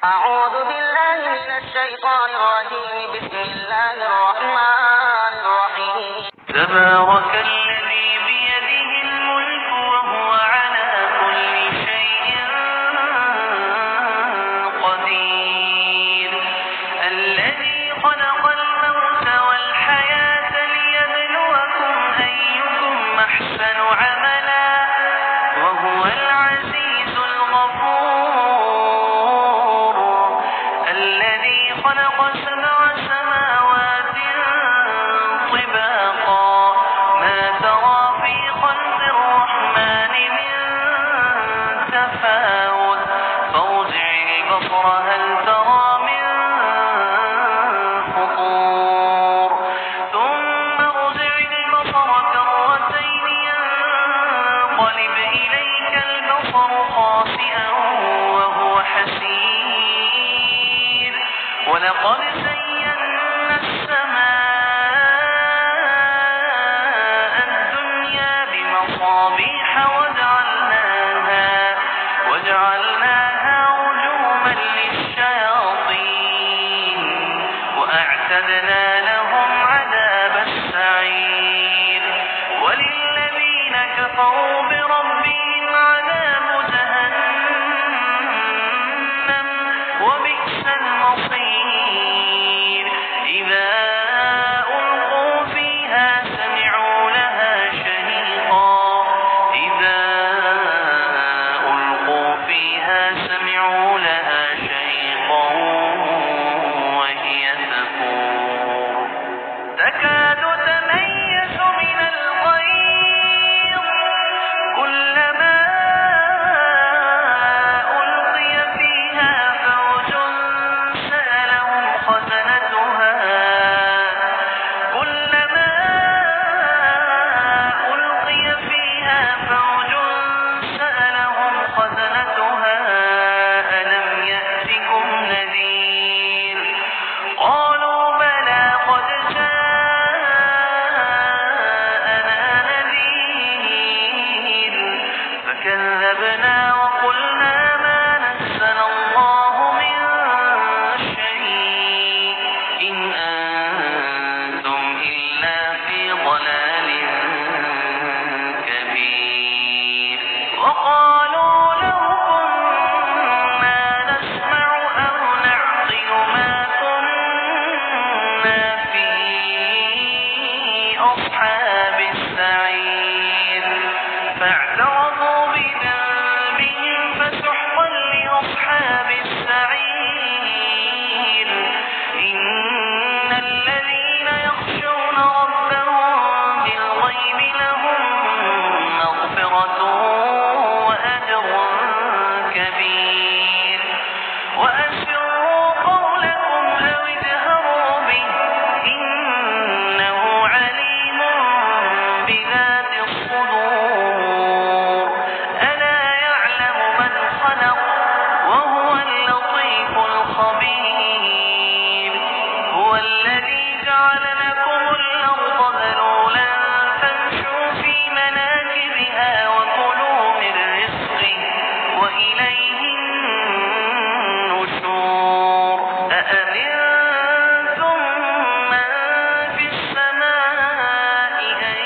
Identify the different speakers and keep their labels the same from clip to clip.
Speaker 1: أعوذ بالله من الشيطان الرجيم. بسم الله الرحمن الرحيم.
Speaker 2: تبارك الذي بيده الملك وهو على كل شيء قدير. الذي خلق الموت والحياة ليبلوكم أيكم أحسن عملا وهو العزيز الغفور. الذي خلق 7 سماوات طباقا ما ترى في خلق الرحمن من تفاوت فارجع البصر هل ترى من فطور ثم ارجع البصر كرتين ينقلب إليك البصر خاسئا وهو حسير. ولقد زينا السماء الدنيا بمصابيح وجعلناها رجوما للشياطين وأعتدنا لهم عذاب السعير. وللذين كفروا بربهم عذاب جهنم وبئس المصير. إذا ألقوا فيها سمعوا لها شهيقا وهي تفور تكاد تميز من الغيظ كلما ألقي فيها فوج سألهم خزنتها ألم يأتكم نذير قالوا بلى قد جاءنا نذير فكذبنا وقلنا ما نزل الله من شيء إن أنتم إلا في ضلال كبير. وقالوا لو كنا نسمع أو نعقل ما كنا في أصحاب السعير فاعترفوا بذنبهم فسحقا لأصحاب السعير. إن الذين يخشون ربهم بالغيب لهم مغفرة وأجر كبير. وأسروا قولكم أو اجهروا به إنه عليم بذات الصدور. ألا يعلم من خلق وهو اللطيف الخبير. هو الذي جعل لكم الأرض ذلولا فامشوا في مناكبها وكلوا من رزقه وإليه النشور. أأمنتم من في السماء أن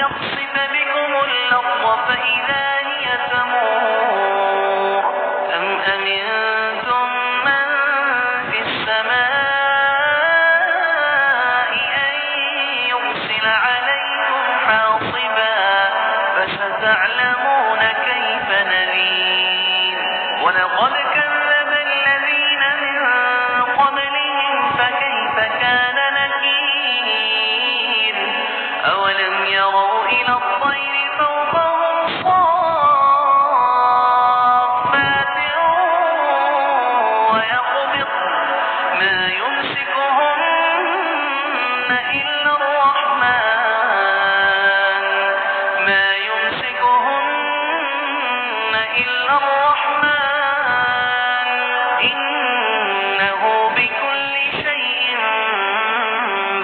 Speaker 2: يخسف بكم الأرض فإذا هي تمور أم أمنتم من في السماء أن يرسل عليكم حاصبا فستعلمون كيف نذير. ولقد كذب الذين من قبلهم فكيف كان نكير. أولم يروا إلى الطير فوقهم صافات ويقبض ما يمسكهن إلا الرحمن إنه بكل شيء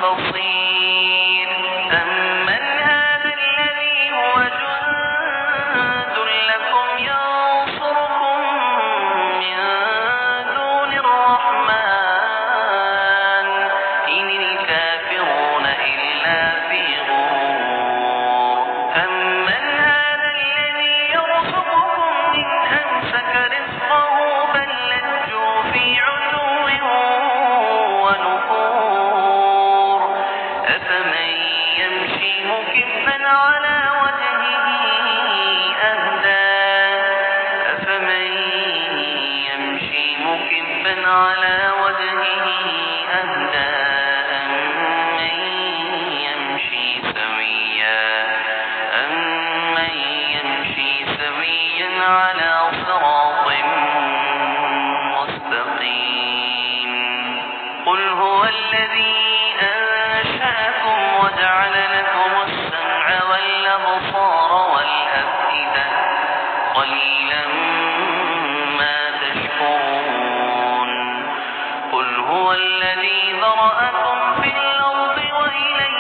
Speaker 2: بصير. أمن هذا الذي هو جند لكم ينصركم من دون مكبا على وجهه أهدى أمن يمشي سويا على صراط مستقيم قل هو الذي أنشأكم وجعل لكم السمع والأبصار والأفئدة قليلا ما تشكرون قل هو الذي ذرأكم في الأرض وإليه